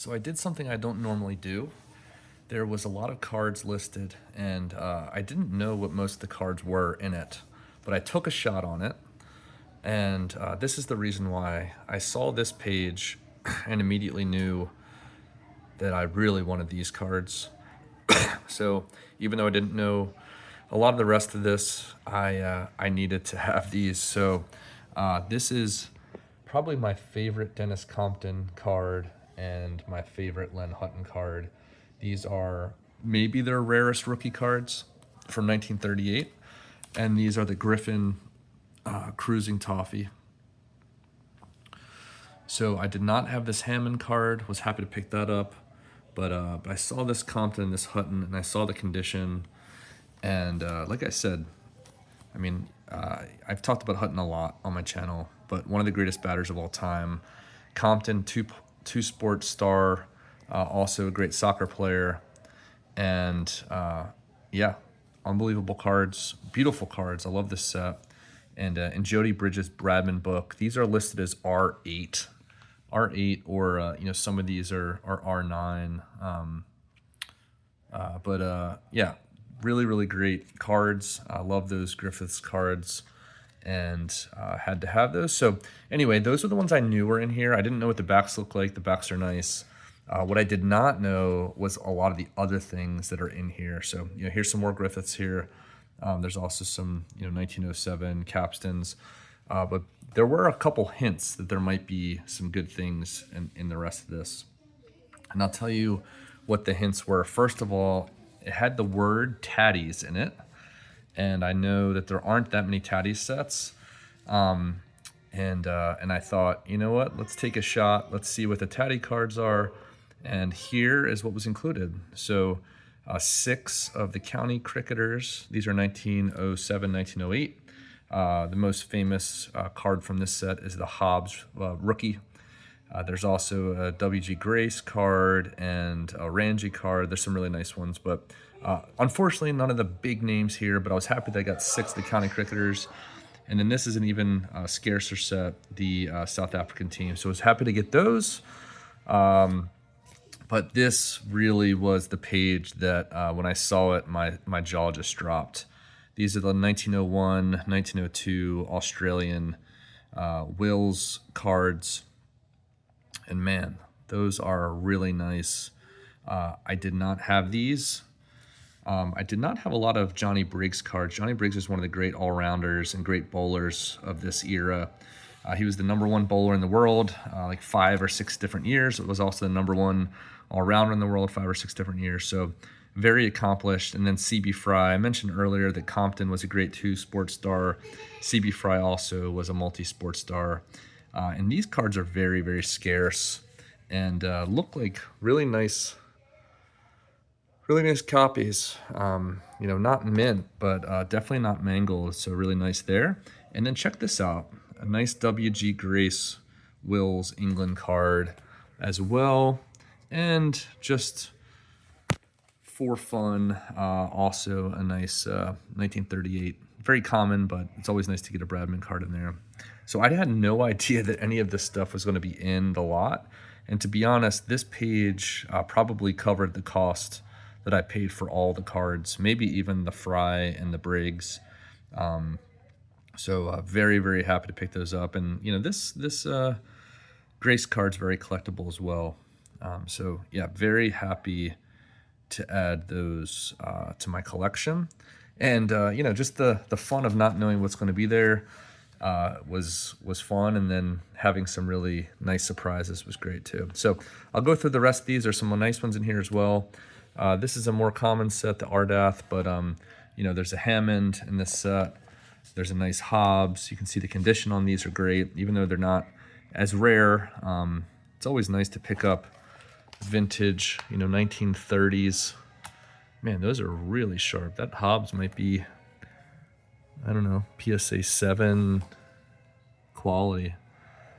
So I did something I don't normally do. There was a lot of cards listed, and I didn't know what most of the cards were in it, but I took a shot on it, and this is the reason why. I saw this page and immediately knew that I really wanted these cards. So even though I didn't know a lot of the rest of this, I needed to have these. So this is probably my favorite Dennis Compton card and my favorite Len Hutton card. These are maybe their rarest rookie cards from 1938, and these are the Griffin Cruising Toffee. So I did not have this Hammond card, was happy to pick that up, but I saw this Compton, this Hutton, and I saw the condition, and like I said, I mean, I've talked about Hutton a lot on my channel, but one of the greatest batters of all time. Compton, two sports star, also a great soccer player, and yeah, unbelievable cards, beautiful cards. I love this set. And in Jody Bridges' Bradman book, these are listed as R8, or some of these are R9. Yeah, really great cards. I love those Griffiths cards, and had to have those. So anyway, those are the ones I knew were in here. I didn't know what the backs look like. The backs are nice. What I did not know was a lot of the other things that are in here. So here's some more Griffiths here. There's also some 1907 capstans, but there were a couple hints that there might be some good things in the rest of this. And I'll tell you what the hints were. First of all, it had the word Taddies in it, and I know that there aren't that many Taddies sets. And I thought, you know what? Let's take a shot. Let's see what the Taddy cards are. And here is what was included. So 6 of the county cricketers. These are 1907, 1908. The most famous card from this set is the Hobbs rookie. There's also a W.G. Grace card and a Ranji card. There's some really nice ones, but unfortunately none of the big names here, but I was happy that I got 6 of the county cricketers. And then this is an even scarcer set, the South African team. So I was happy to get those. But this really was the page that when I saw it, my jaw just dropped. These are the 1901, 1902 Australian Wills cards. And man, those are really nice. I did not have these. I did not have a lot of Johnny Briggs cards. Johnny Briggs is one of the great all-rounders and great bowlers of this era. He was the #1 bowler in the world, like 5 or 6 different years. It was also the #1 all-rounder in the world 5 or 6 different years. So very accomplished. And then C.B. Fry. I mentioned earlier that Compton was a great 2-sport star. C.B. Fry also was a multi-sport star. And these cards are very scarce and look like really nice copies. Not mint, but definitely not mangled. So really nice there. And then check this out. A nice W.G. Grace Wills England card as well. And just for fun, also a nice 1938. Very common, but it's always nice to get a Bradman card in there. So I had no idea that any of this stuff was going to be in the lot. And to be honest, this page probably covered the cost that I paid for all the cards, maybe even the Fry and the Briggs. So very happy to pick those up. And this Grace card's very collectible as well. So yeah, very happy to add those to my collection. And just the fun of not knowing what's going to be there was fun, and then having some really nice surprises was great too. So I'll go through the rest of these. There's some nice ones in here as well. This is a more common set, the Ardath, but there's a Hammond in this set. There's a nice Hobbs. You can see the condition on these are great, even though they're not as rare. It's always nice to pick up vintage, 1930s. Man, those are really sharp. That Hobbs might be, I don't know, PSA 7 quality.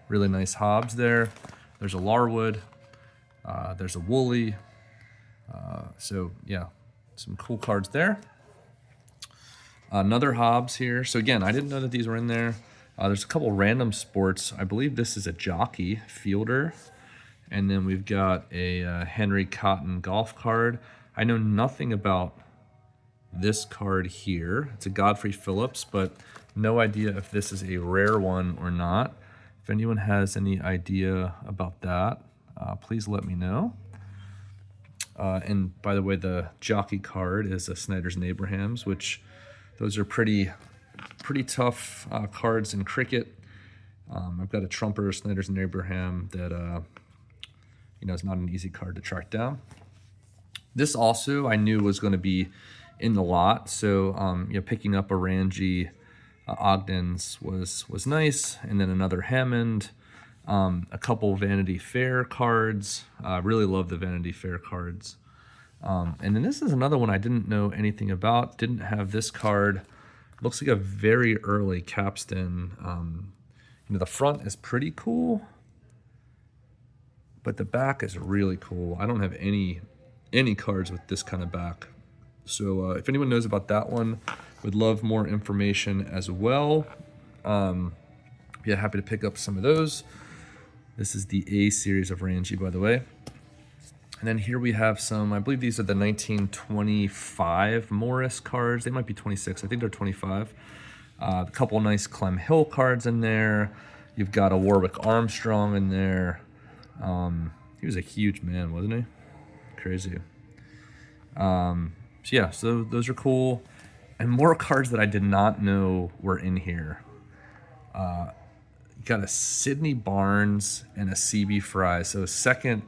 Really nice Hobbs there. There's a Larwood. There's a Woolley. So yeah, some cool cards there. Another Hobbs here. So again, I didn't know that these were in there. There's a couple random sports. I believe this is a jockey fielder. And then we've got a Henry Cotton golf card. I know nothing about this card here. It's a Godfrey Phillips, but no idea if this is a rare one or not. If anyone has any idea about that, please let me know. And by the way, the jockey card is a Snyder's and Abrahams, which those are pretty tough cards in cricket. I've got a trumper, Snyder's and Abraham, that is not an easy card to track down. This also I knew was going to be in the lot, so picking up a Ranji Ogden's was nice, and then another Hammond, a couple Vanity Fair cards. Really love the Vanity Fair cards. And then this is another one I didn't know anything about. Didn't have this card. Looks like a very early capstan. The front is pretty cool, but the back is really cool. I don't have any cards with this kind of back. So if anyone knows about that one, would love more information as well. Yeah, happy to pick up some of those. This is the A series of Ranji, by the way. And then here we have some, I believe these are the 1925 Morris cards. They might be 26, I think they're 25. A couple nice Clem Hill cards in there. You've got a Warwick Armstrong in there. He was a huge man, wasn't he? Crazy. So those are cool. And more cards that I did not know were in here. You got a Sidney Barnes and a CB Fry. So a second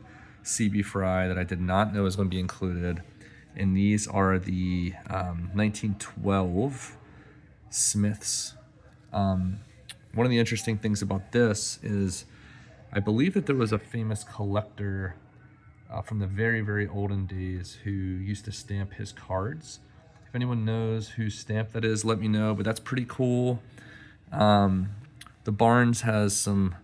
CB Fry that I did not know was going to be included. And these are the 1912 Smiths. One of the interesting things about this is I believe that there was a famous collector from the very, very olden days who used to stamp his cards. If anyone knows whose stamp that is, let me know, but that's pretty cool. The Barnes has some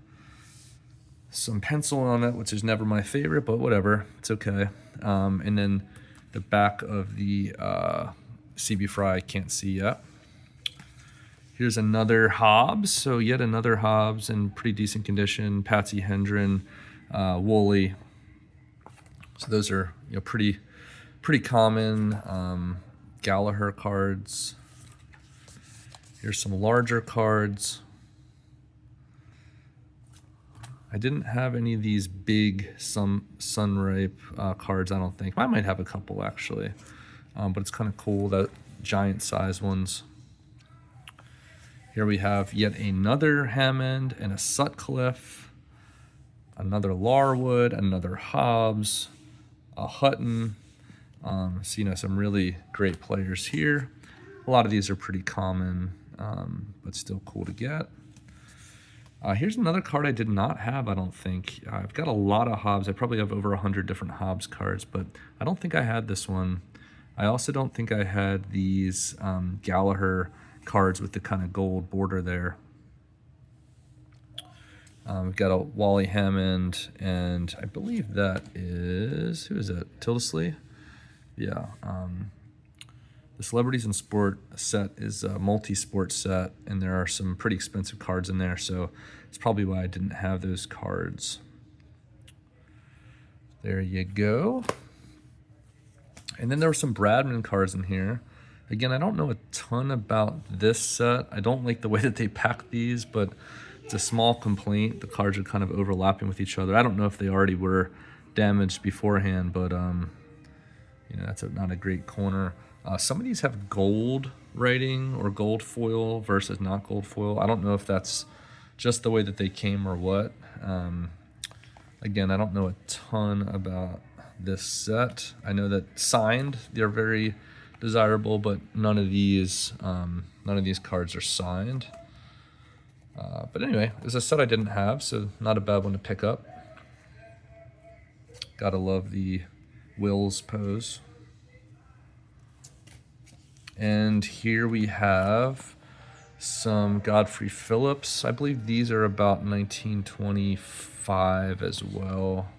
pencil on it, which is never my favorite, but whatever, it's okay. And then the back of the CB Fry I can't see yet. Here's another Hobbs, so yet another Hobbs in pretty decent condition. Patsy Hendren, Woolley. So those are pretty common. Gallagher cards. Here's some larger cards. I didn't have any of these big Sunripe cards, I don't think. I might have a couple actually, but it's kind of cool, that giant size ones. Here we have yet another Hammond and a Sutcliffe, another Larwood, another Hobbs, a Hutton. Some really great players here. A lot of these are pretty common, but still cool to get. Here's another card I did not have, I don't think. I've got a lot of Hobbs. I probably have over 100 different Hobbs cards, but I don't think I had this one. I also don't think I had these Gallagher cards with the kind of gold border there. We've got a Wally Hammond, and I believe that is, who is it? Tildesley? Yeah. The Celebrities in Sport set is a multi-sport set, and there are some pretty expensive cards in there, so it's probably why I didn't have those cards. There you go. And then there were some Bradman cards in here. Again, I don't know a ton about this set. I don't like the way that they pack these, but it's a small complaint. The cards are kind of overlapping with each other. I don't know if they already were damaged beforehand, but that's not a great corner. Some of these have gold writing or gold foil versus not gold foil. I don't know if that's just the way that they came or what. Again, I don't know a ton about this set. I know that signed, they're very desirable, but none of these cards are signed. But anyway, it's a set I didn't have, so not a bad one to pick up. Gotta love the Wills pose. And here we have some Godfrey Phillips. I believe these are about 1925 as well.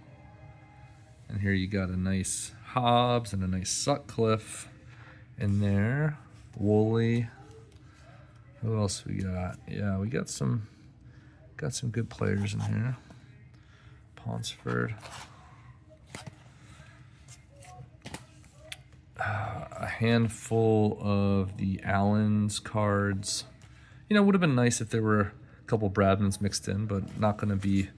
And here you got a nice Hobbs and a nice Sutcliffe in there. Woolley. Who else we got? Yeah, we got some good players in here. Ponsford. A handful of the Allens cards. You know, it would have been nice if there were a couple Bradmans mixed in, but not going to be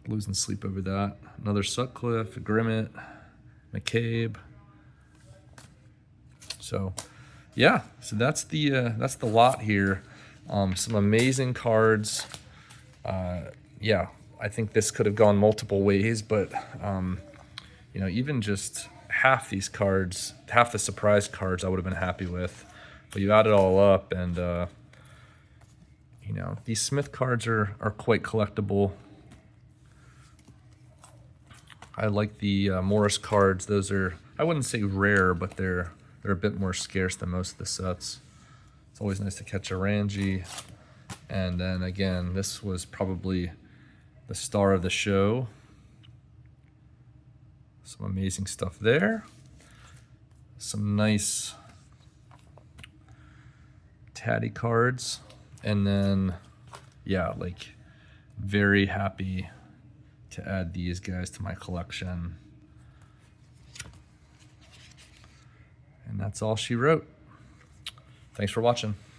losing sleep over that. Another Sutcliffe, a Grimmett, McCabe. So, yeah. So that's the lot here. Some amazing cards. Yeah, I think this could have gone multiple ways, but you know, even just half these cards, half the surprise cards, I would have been happy with. But you add it all up, and you know, these Smith cards are quite collectible. I like the Morris cards. Those are, I wouldn't say rare, but they're a bit more scarce than most of the sets. It's always nice to catch a Ranji. And then again, this was probably the star of the show. Some amazing stuff there. Some nice Taddy cards. And then, yeah, like very happy to add these guys to my collection. And that's all she wrote. Thanks for watching.